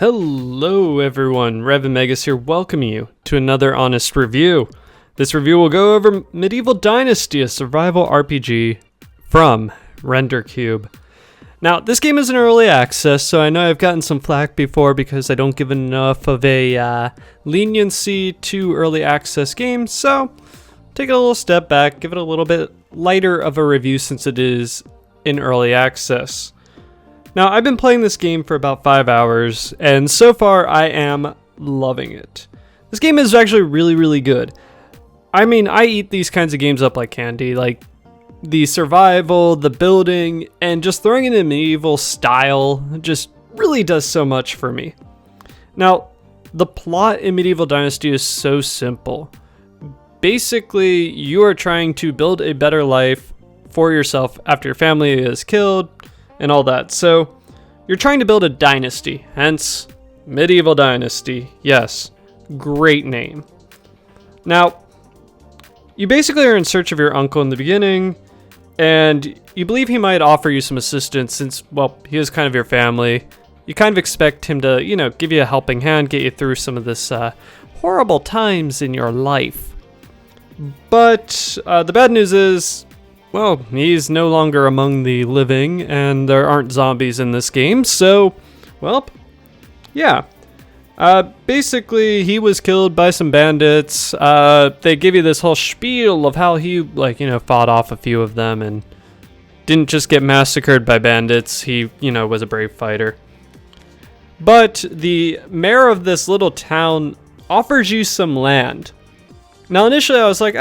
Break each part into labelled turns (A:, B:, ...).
A: Hello everyone, Revan Magus here, welcoming you to another honest review. This review will go over Medieval Dynasty, a survival RPG from RenderCube. Now, this game is in early access, so I know I've gotten some flack before because I don't give enough of a leniency to early access games, so take a little step back, give it a little bit lighter of a review since it is in early access. Now, I've been playing this game for about 5 hours, and so far I am loving it. This game is actually really good. I mean, I eat these kinds of games up like candy, like the survival, the building, and just throwing in a medieval style just really does so much for me. Now, the plot in Medieval Dynasty is so simple. Basically, you are trying to build a better life for yourself after your family is killed, and all that. So you're trying to build a dynasty, hence Medieval Dynasty. Yes, great name. Now, you basically are in search of your uncle in the beginning, and you believe he might offer you some assistance since, well, he is kind of your family. You kind of expect him to, give you a helping hand, get you through some of this horrible times in your life. But the bad news is, well, he's no longer among the living, and there aren't zombies in this game, so, well, yeah. Basically, he was killed by some bandits. They give you this whole spiel of how he, fought off a few of them and didn't just get massacred by bandits. He, was a brave fighter. But the mayor of this little town offers you some land. Now, initially, I was like,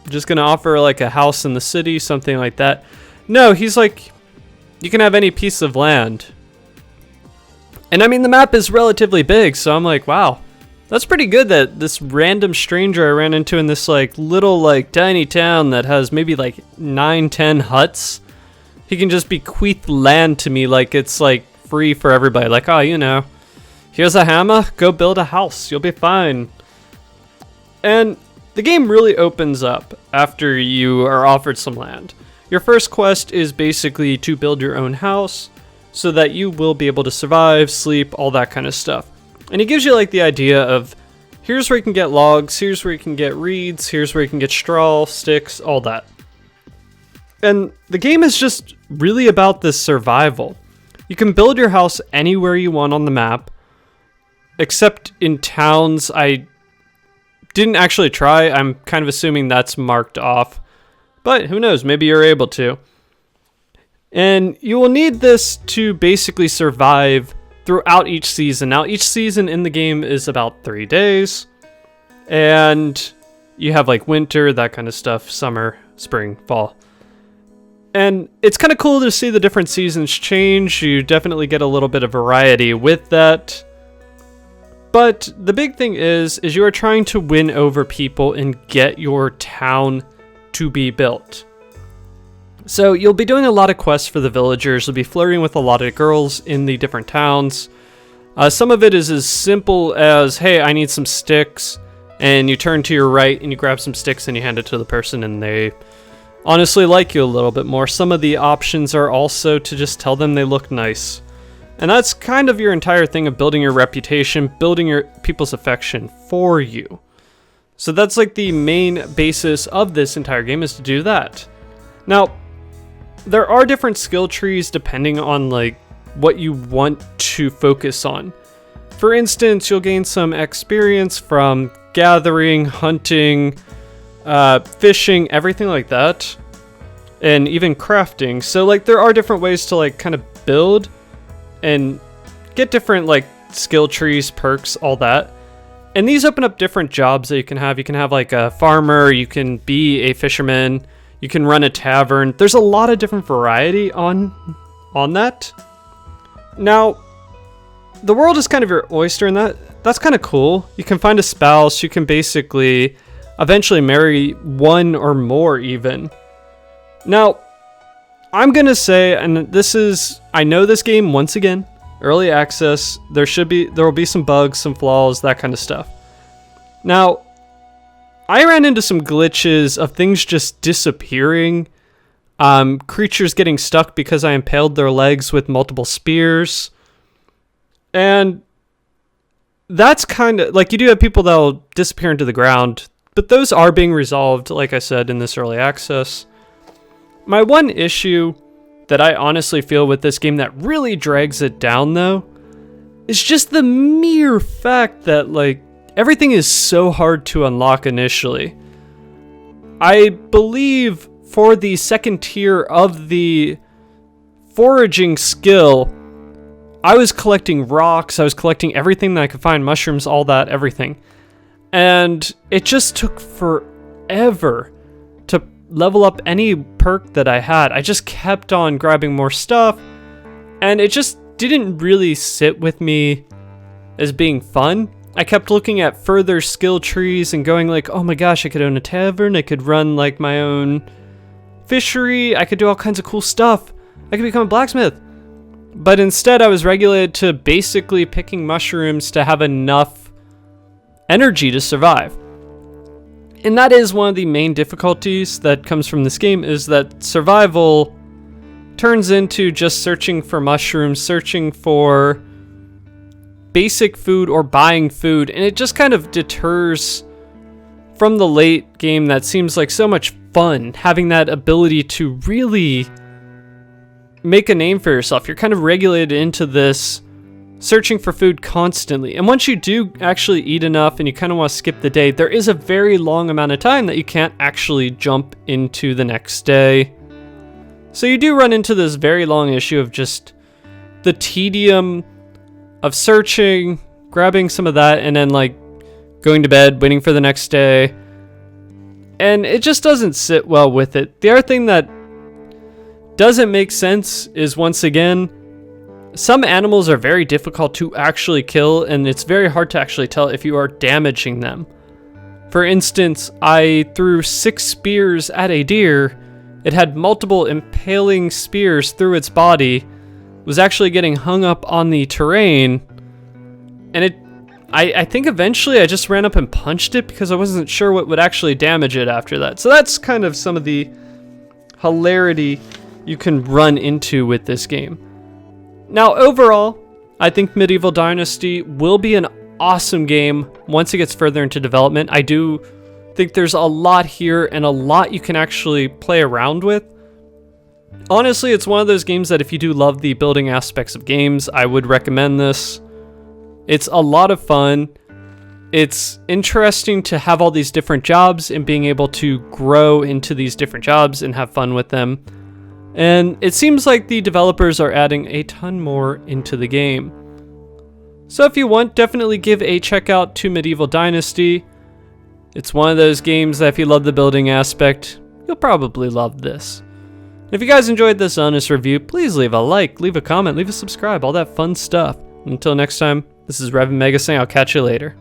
A: just gonna offer like a house in the city, something like that. No, he's like, you can have any piece of land. And I mean, the map is relatively big, so I'm like, wow, that's pretty good that this random stranger I ran into in this little tiny town that has maybe 9-10 huts, he can just bequeath land to me like it's free for everybody. Like, oh, here's a hammer, go build a house, you'll be fine. And the game really opens up after you are offered some land. Your first quest is basically to build your own house so that you will be able to survive, sleep, all that kind of stuff. And it gives you the idea of, here's where you can get logs, here's where you can get reeds, here's where you can get straw, sticks, all that. And the game is just really about this survival. You can build your house anywhere you want on the map, except in towns. I didn't actually try. I'm kind of assuming that's marked off, but who knows, maybe you're able to. And you will need this to basically survive throughout each season. Now, each season in the game is about 3 days, and you have winter, that kind of stuff, summer, spring, fall. And it's kind of cool to see the different seasons change. You definitely get a little bit of variety with that. But the big thing is you are trying to win over people and get your town to be built. So you'll be doing a lot of quests for the villagers. You'll be flirting with a lot of girls in the different towns. Some of it is as simple as, hey, I need some sticks. And you turn to your right and you grab some sticks and you hand it to the person and they honestly like you a little bit more. Some of the options are also to just tell them they look nice. And that's kind of your entire thing of building your reputation, building your people's affection for you. So that's the main basis of this entire game, is to do that. Now, there are different skill trees depending on what you want to focus on. For instance, you'll gain some experience from gathering, hunting, fishing, everything like that. And even crafting. So there are different ways to kind of build and get different skill trees, perks, all that. And these open up different jobs that you can have. You can have a farmer, you can be a fisherman, you can run a tavern. There's a lot of different variety on that. Now, the world is kind of your oyster, and that's kind of cool. You can find a spouse, you can basically eventually marry one or more even. Now, I'm gonna say, and I know this game, once again, early access, there will be some bugs, some flaws, that kind of stuff. Now, I ran into some glitches of things just disappearing, creatures getting stuck because I impaled their legs with multiple spears, And that's kind of like, you do have people that'll disappear into the ground, but those are being resolved, like I said, in this early access. My one issue that I honestly feel with this game that really drags it down, though, is just the mere fact that, like, everything is so hard to unlock initially. I believe for the second tier of the foraging skill, I was collecting rocks, I was collecting everything that I could find, mushrooms, all that, everything. And it just took forever to level up any perk that I had. I just kept on grabbing more stuff, and it just didn't really sit with me as being fun. I kept looking at further skill trees and going like, oh my gosh, I could own a tavern, I could run like my own fishery, I could do all kinds of cool stuff, I could become a blacksmith. But instead I was regulated to basically picking mushrooms to have enough energy to survive. And that is one of the main difficulties that comes from this game, is that survival turns into just searching for mushrooms, searching for basic food or buying food, and it just kind of deters from the late game that seems like so much fun, having that ability to really make a name for yourself. You're kind of regulated into this searching for food constantly, and once you do actually eat enough and you kind of want to skip the day, there is a very long amount of time that you can't actually jump into the next day. So you do run into this very long issue of just the tedium of searching, grabbing some of that, and then like going to bed, waiting for the next day. And it just doesn't sit well with it. The other thing that doesn't make sense is, once again, some animals are very difficult to actually kill, and it's very hard to actually tell if you are damaging them. For instance, I threw 6 spears at a deer. It had multiple impaling spears through its body, was actually getting hung up on the terrain, and I think eventually I just ran up and punched it because I wasn't sure what would actually damage it after that. So that's kind of some of the hilarity you can run into with this game. Now, overall, I think Medieval Dynasty will be an awesome game once it gets further into development. I do think there's a lot here and a lot you can actually play around with. Honestly, it's one of those games that if you do love the building aspects of games, I would recommend this. It's a lot of fun. It's interesting to have all these different jobs and being able to grow into these different jobs and have fun with them. And it seems like the developers are adding a ton more into the game. So if you want, definitely give a check out to Medieval Dynasty. It's one of those games that if you love the building aspect, you'll probably love this. If you guys enjoyed this honest review, please leave a like, leave a comment, leave a subscribe, all that fun stuff. Until next time, this is Revan saying I'll catch you later.